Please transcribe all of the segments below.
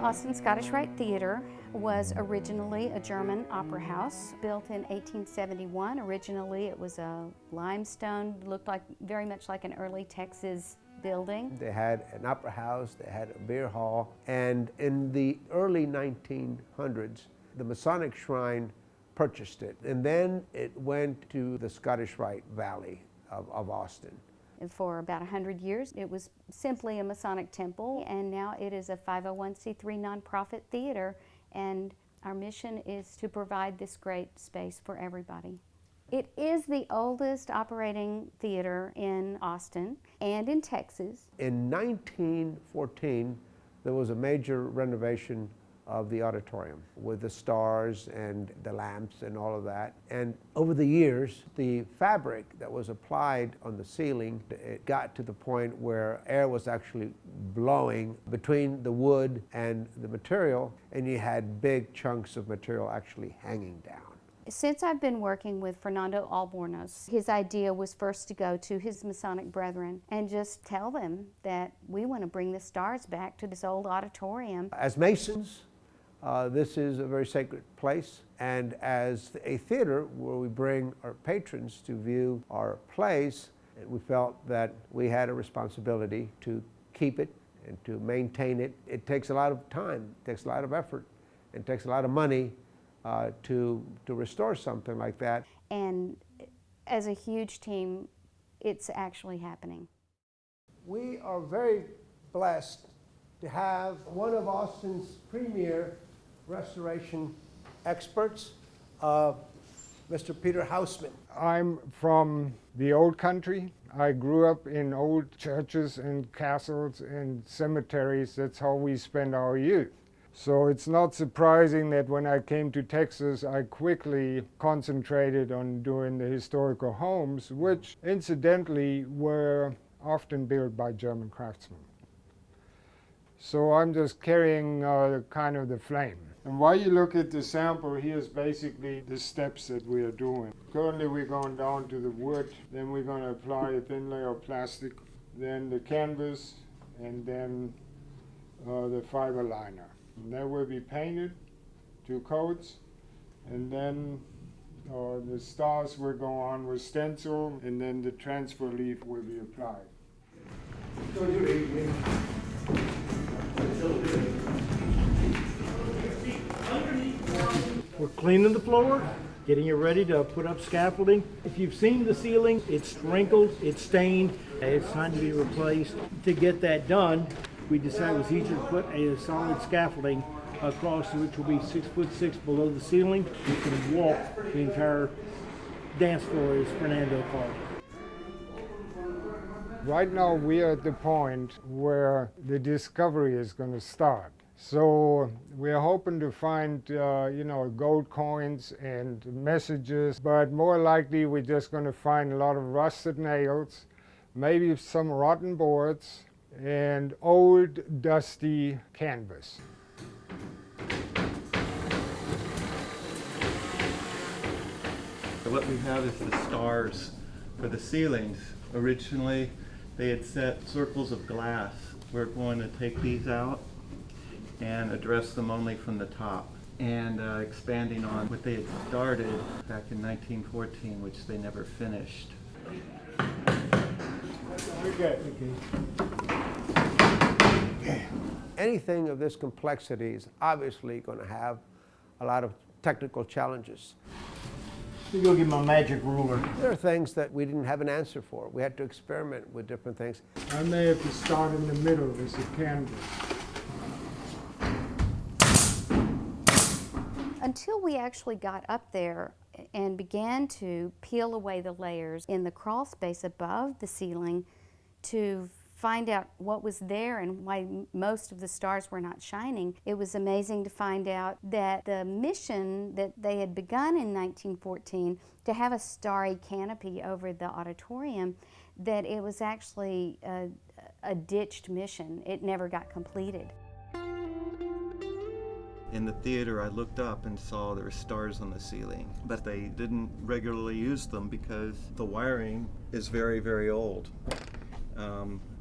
Austin Scottish Rite Theater was originally a German opera house built in 1871. Originally it was a limestone, looked like very much like an early Texas building. They had an opera house, they had a beer hall, and in the early 1900s, the Masonic Shrine purchased it, and then it went to the Scottish Rite Valley of Austin. For about 100 years, it was simply a Masonic temple, and now it is a 501c3 nonprofit theater, and our mission is to provide this great space for everybody. It is the oldest operating theater in Austin and in Texas. In 1914, there was a major renovation of the auditorium with the stars and the lamps and all of that. And over the years, the fabric that was applied on the ceiling, it got to the point where air was actually blowing between the wood and the material, and you had big chunks of material actually hanging down. Since I've been working with Fernando Albornoz, his idea was first to go to his Masonic brethren and just tell them that we want to bring the stars back to this old auditorium. As Masons, this is a very sacred place, and as a theater where we bring our patrons to view our plays, we felt that we had a responsibility to keep it and to maintain it. It takes a lot of time, it takes a lot of effort, and it takes a lot of money to restore something like that. And as a huge team, it's actually happening. We are very blessed to have one of Austin's premier restoration experts, Mr. Peter Hausman. I'm from the old country. I grew up in old churches and castles and cemeteries. That's how we spend our youth. So it's not surprising that when I came to Texas, I quickly concentrated on doing the historical homes, which incidentally were often built by German craftsmen. So I'm just carrying kind of the flame. And while you look at the sample, here's basically the steps that we are doing. Currently we're going down to the wood, then we're going to apply a thin layer of plastic, then the canvas, and then the fiber liner. And that will be painted 2 coats, and then the stars will go on with stencil, and then the transfer leaf will be applied. We're cleaning the floor, getting it ready to put up scaffolding. If you've seen the ceiling, it's wrinkled, it's stained, it's time to be replaced. To get that done, we decided it was easier to put a solid scaffolding across, which will be 6'6" below the ceiling. You can walk the entire dance floor, as Fernando called it. Right now we are at the point where the discovery is going to start. So we're hoping to find, gold coins and messages, but more likely we're just going to find a lot of rusted nails, maybe some rotten boards, and old dusty canvas. What we have is the stars for the ceilings. Originally they had set circles of glass. We're going to take these out and address them only from the top, and expanding on what they had started back in 1914, which they never finished. Anything of this complexity is obviously going to have a lot of technical challenges. You go get my magic ruler. There are things that we didn't have an answer for. We had to experiment with different things. I may have to start in the middle as a canvas. Until we actually got up there and began to peel away the layers in the crawl space above the ceiling to find out what was there and why most of the stars were not shining, it was amazing to find out that the mission that they had begun in 1914 to have a starry canopy over the auditorium, that it was actually a ditched mission. It never got completed. In the theater, I looked up and saw there were stars on the ceiling, but they didn't regularly use them because the wiring is very, very old.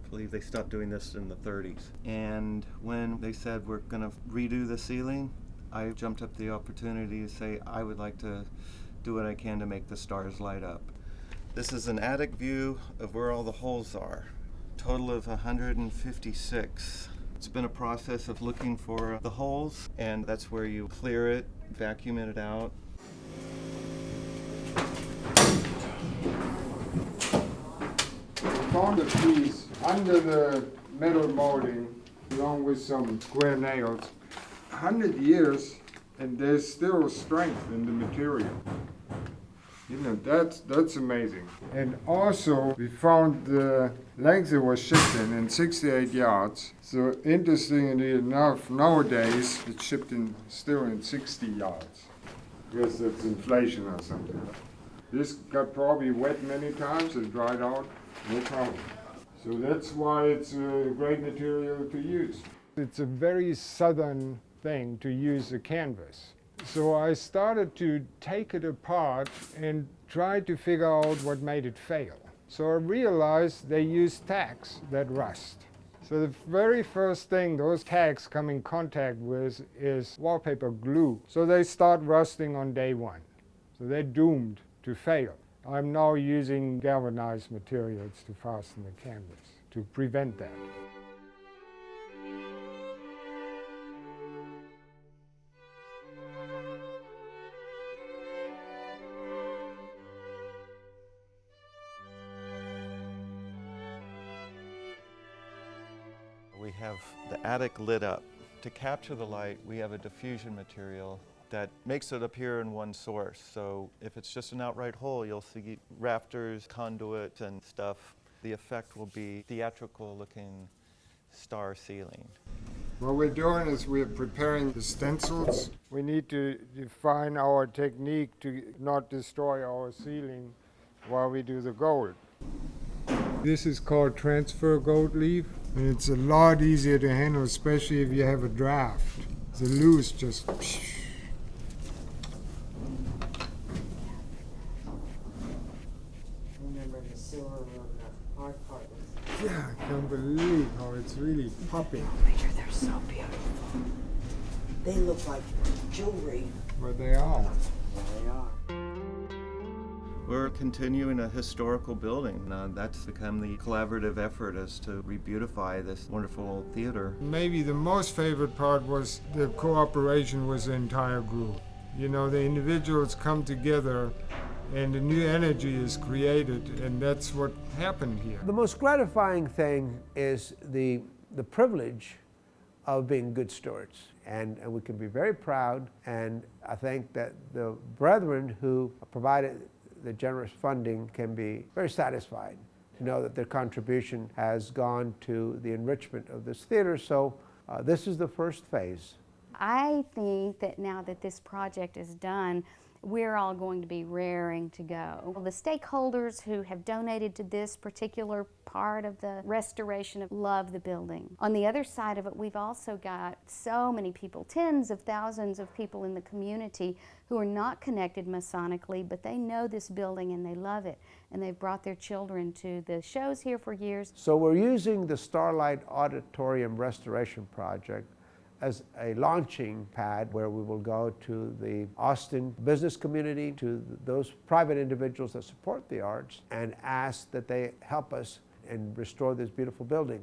I believe they stopped doing this in the 30s. And when they said we're going to redo the ceiling, I jumped up the opportunity to say I would like to do what I can to make the stars light up. This is an attic view of where all the holes are. Total of 156. It's been a process of looking for the holes, and that's where you clear it, vacuum it out. We found a piece under the metal molding along with some square nails. 100 years and there's still strength in the material. You know, that's amazing. And also we found the length it was shipped in 68 yards. So interestingly enough, nowadays it's shipped in still in 60 yards. I guess that's inflation or something. This got probably wet many times, it dried out, no problem. So that's why it's a great material to use. It's a very southern thing to use a canvas. So I started to take it apart and try to figure out what made it fail. So I realized they use tacks that rust. So the very first thing those tacks come in contact with is wallpaper glue. So they start rusting on day one. So they're doomed to fail. I'm now using galvanized materials to fasten the canvas to prevent that. We have the attic lit up. To capture the light, we have a diffusion material that makes it appear in one source. So if it's just an outright hole, you'll see rafters, conduit, and stuff. The effect will be theatrical looking star ceiling. What we're doing is we're preparing the stencils. We need to define our technique to not destroy our ceiling while we do the gold. This is called transfer gold leaf, and it's a lot easier to handle, especially if you have a draft. The loose just... Remember the silver on the hard part was. Yeah, I can't believe how it's really popping. Picture, they're so beautiful. They look like jewelry. But they are. They are. We're continuing a historical building. That's become the collaborative effort as to re-beautify this wonderful old theater. Maybe the most favorite part was the cooperation with the entire group. You know, the individuals come together and a new energy is created, and that's what happened here. The most gratifying thing is the privilege of being good stewards. And we can be very proud, and I think that the brethren who provided the generous funding can be very satisfied to know that their contribution has gone to the enrichment of this theater. So this is the first phase. I think that now that this project is done, we're all going to be raring to go. The stakeholders who have donated to this particular part of the restoration love the building. On the other side of it, we've also got so many people, tens of thousands of people in the community who are not connected Masonically, but they know this building and they love it. And they've brought their children to the shows here for years. So we're using the Starlight Auditorium Restoration Project as a launching pad where we will go to the Austin business community, to those private individuals that support the arts, and ask that they help us and restore this beautiful building.